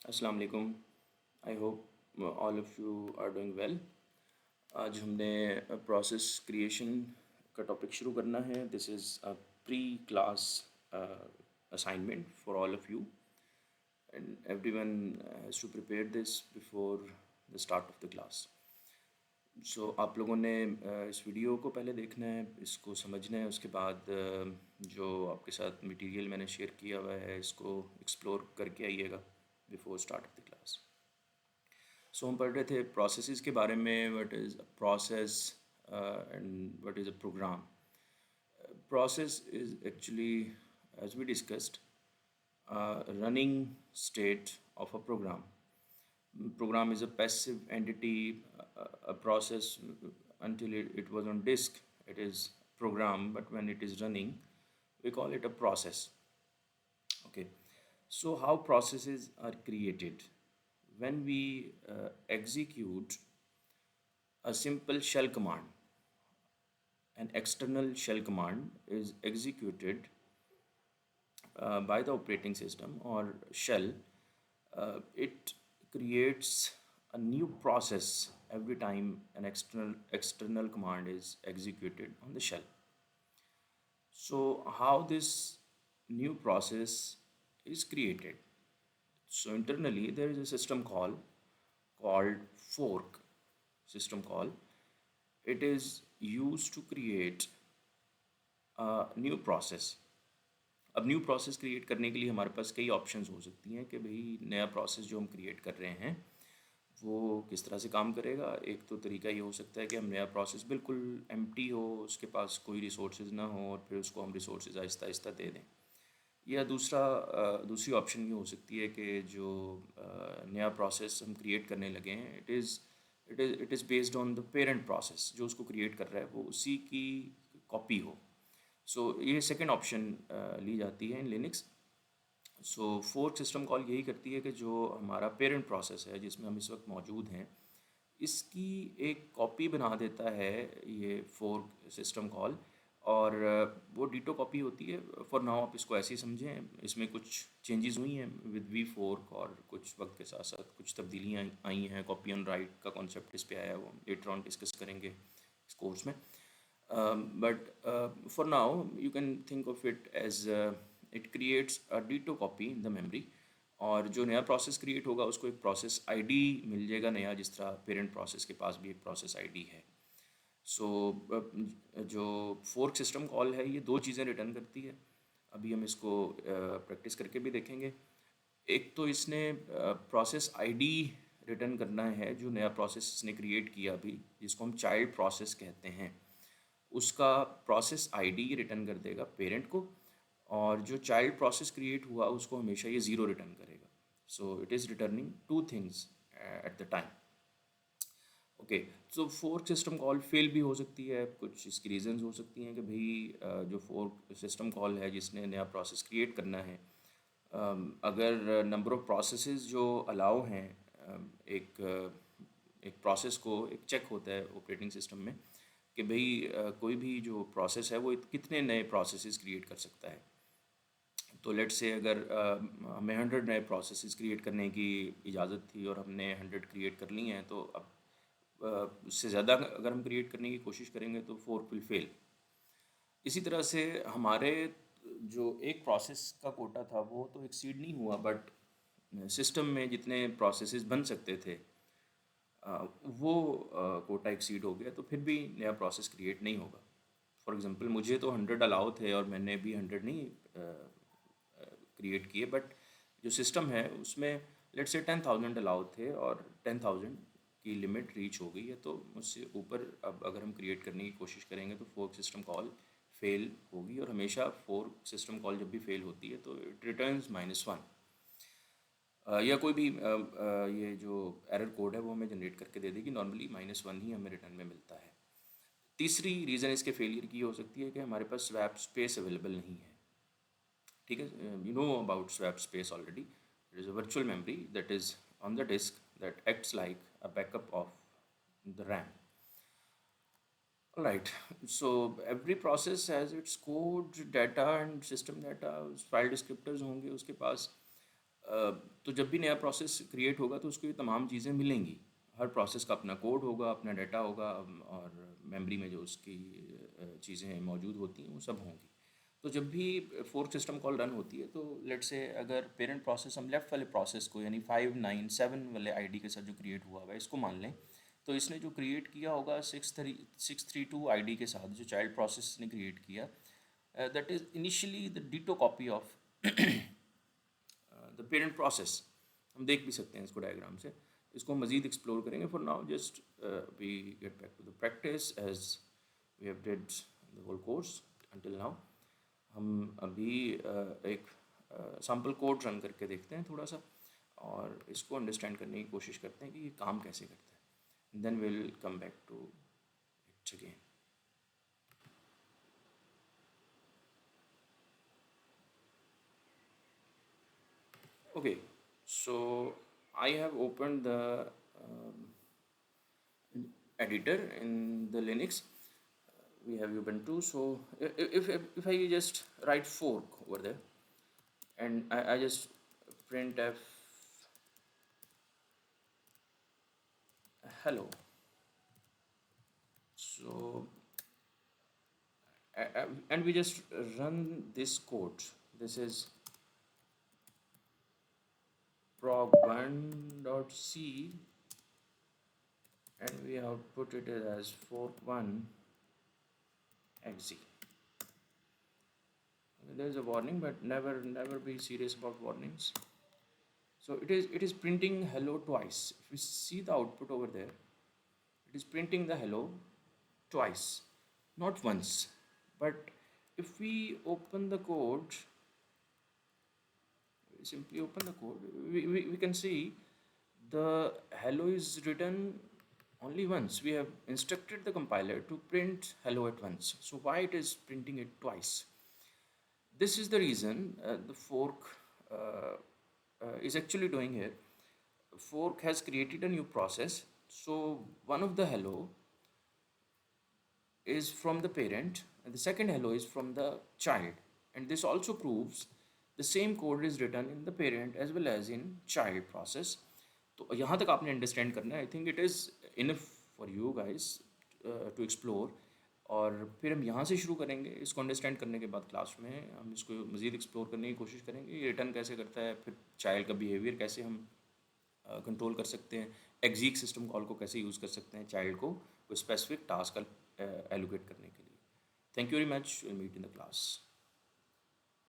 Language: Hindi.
अस्सलाम वालेकुम। I hope all of you are doing well. आज हमने प्रोसेस क्रिएशन का टॉपिक शुरू करना है। This is a pre class assignment for all of you and everyone has to prepare this before the start of the class. So आप लोगों ने इस वीडियो को पहले देखना है, इसको समझना है, उसके बाद जो आपके साथ मटेरियल मैंने शेयर किया हुआ है इसको एक्सप्लोर करके आइएगा before start of the class. So हम पढ़ रहे थे प्रोसेसेस के बारे में, what is a process and what is a program. Process is actually, as we discussed, a running state of a program. Program is a passive entity, a process until it was on disk, it is program, but when it is running, we call it a process. Okay, so how processes are created? When we execute a simple shell command, an external shell command is executed by the operating system or shell. It creates a new process every time an external command is executed on the shell. So how this new process is created? So internally there is a system called fork system call. It is used to create a new process. अब न्यू प्रोसेस क्रिएट करने के लिए हमारे पास कई ऑप्शंस हो सकती हैं कि भाई नया प्रोसेस जो हम क्रिएट कर रहे हैं वो किस तरह से काम करेगा। एक तो तरीका ये हो सकता है कि हम नया प्रोसेस बिल्कुल एम्प्टी हो, उसके पास कोई रिसोर्सेज ना हो और फिर उसको हम रिसोर्सेज आहिस्ता आहिस्ता दे दें। या दूसरी ऑप्शन ये हो सकती है कि जो नया प्रोसेस हम क्रिएट करने लगे हैं it is based on the parent process, जो उसको क्रिएट कर रहा है वो उसी की कॉपी हो। सो ये सेकेंड ऑप्शन ली जाती है in Linux. So fork system call यही करती है कि जो हमारा पेरेंट प्रोसेस है जिसमें हम इस वक्त मौजूद हैं, इसकी एक कॉपी बना देता है ये फोर्क सिस्टम कॉल। और वो डिटो कॉपी होती है। फॉर नाउ आप इसको ऐसे ही समझें, इसमें कुछ चेंजेस हुई हैं विद वी फोर्क और कुछ वक्त के साथ साथ कुछ तब्दीलियाँ आई हैं। कॉपी ऑन राइट का कॉन्सेप्ट इस पे आया है, वो लेटर ऑन डिस्कस करेंगे इस कोर्स में। But for now you can think of it as it creates a ditto copy in the memory। और जो नया प्रोसेस क्रिएट होगा उसको एक प्रोसेस आईडी मिल जाएगा नया, जिस तरह पेरेंट प्रोसेस के पास भी एक प्रोसेस आईडी है। सो जो फोर्क सिस्टम कॉल है ये दो चीज़ें रिटर्न करती है। अभी हम इसको प्रैक्टिस करके भी देखेंगे। एक तो इसने प्रोसेस आईडी रिटर्न करना है जो नया प्रोसेस इसने क्रिएट किया अभी, जिसको हम चाइल्ड प्रोसेस कहते हैं। उसका प्रोसेस आईडी रिटर्न कर देगा पेरेंट को, और जो चाइल्ड प्रोसेस क्रिएट हुआ उसको हमेशा ये ज़ीरो रिटर्न करेगा। So it is returning two things at the time. Okay, so fork system call fail भी हो सकती है। कुछ इसकी रीजंस हो सकती हैं कि भाई जो फोर्क सिस्टम कॉल है जिसने नया प्रोसेस क्रिएट करना है, अगर नंबर ऑफ़ प्रोसेसेस जो अलाउ हैं, एक प्रोसेस को एक चेक होता है ऑपरेटिंग सिस्टम में कि भाई कोई भी जो प्रोसेस है वो कितने नए प्रोसेसेस क्रिएट कर सकता है। तो लेट्स से अगर हमें 100 नए प्रोसेसेस क्रिएट करने की इजाज़त थी और हमने 100 क्रिएट कर ली हैं, तो अब उससे ज़्यादा अगर हम क्रिएट करने की कोशिश करेंगे तो फोर्क विल फेल। इसी तरह से हमारे जो एक प्रोसेस का कोटा था वो तो एक्सीड नहीं हुआ, बट सिस्टम में जितने प्रोसेसेस बन सकते थे वो कोटा एक्सीड हो गया, तो फिर भी नया प्रोसेस क्रिएट नहीं होगा। फॉर एग्ज़ाम्पल मुझे तो 100 अलाउ थे और मैंने भी 100 नहीं क्रिएट किए, बट जो सिस्टम है उसमें लेट्स से 10,000 अलाउ थे और 10,000 की लिमिट रीच हो गई है, तो उससे ऊपर अब अगर हम क्रिएट करने की कोशिश करेंगे तो फोर्क सिस्टम कॉल फेल होगी। और हमेशा फोर्क सिस्टम कॉल जब भी फेल होती है तो इट रिटर्न्स -1। या कोई भी ये जो एरर कोड है वो हमें जनरेट करके दे देगी। नॉर्मली -1 ही हमें रिटर्न में मिलता है। तीसरी रीज़न इसके फेलियर की हो सकती है कि हमारे पास स्वैप स्पेस अवेलेबल नहीं है। ठीक है, you know about swap space already. It is a virtual memory that is on the disk that acts like a backup of the RAM. Right. So every process has its code, data and system data, file descriptors होंगे उसके पास। तो जब भी नया प्रोसेस क्रिएट होगा तो उसको ये तमाम चीज़ें मिलेंगी। हर प्रोसेस का अपना कोड होगा, अपना डाटा होगा, और मेमोरी में जो उसकी चीज़ें मौजूद होती हैं वो सब होंगी। तो जब भी फोर्क सिस्टम कॉल रन होती है तो लेट्स से अगर पेरेंट प्रोसेस हम लेफ़्ट वाले प्रोसेस को यानी 597 वाले आईडी के साथ जो क्रिएट हुआ हुआ है इसको मान लें, तो इसने जो क्रिएट किया होगा 632 आईडी के साथ, जो चाइल्ड प्रोसेस ने क्रिएट किया, that is initially the ditto copy of the parent process. हम देख भी सकते हैं इसको डायग्राम से, इसको मज़ीद एक्सप्लोर करेंगे। For now just we get back to the practice as we have did the whole course until now. हम अभी एक सैम्पल कोड रन करके देखते हैं थोड़ा सा, और इसको अंडरस्टैंड करने की कोशिश करते हैं कि ये काम कैसे करता है। Then will come back to it again. Okay, so I have opened the editor in the Linux. We have Ubuntu. So if I just write fork over there, and I just print f hello. So and we just run this code. This is prog1.c, and we output it as fork1 exe. There is a warning, but never be serious about warnings. So it is printing hello twice. If we see the output over there, it is printing the hello twice, not once. But if we open the code, simply open the code, we can see the hello is written only once. We have instructed the compiler to print hello at once. So why it is printing it twice? This is the reason the fork is actually doing here. Fork has created a new process. So one of the hello is from the parent and the second hello is from the child. And this also proves the same code is written in the parent as well as in child process. तो यहाँ तक आपने अंडरस्टैंड करना है। I think it is enough for you guys to explore. और फिर हम यहाँ से शुरू करेंगे। इसको अंडरस्टैंड करने के बाद क्लास में हम इसको मज़ीद एक्सप्लोर करने की कोशिश करेंगे। ये रिटर्न कैसे करता है, फिर चाइल्ड का बिहेवियर कैसे हम कंट्रोल कर सकते हैं, एग्जीक सिस्टम कॉल को कैसे यूज़ कर सकते हैं चाइल्ड को कोई स्पेसिफिक टास्क एलोकेट करने के लिए। Thank you very much, will meet in the class.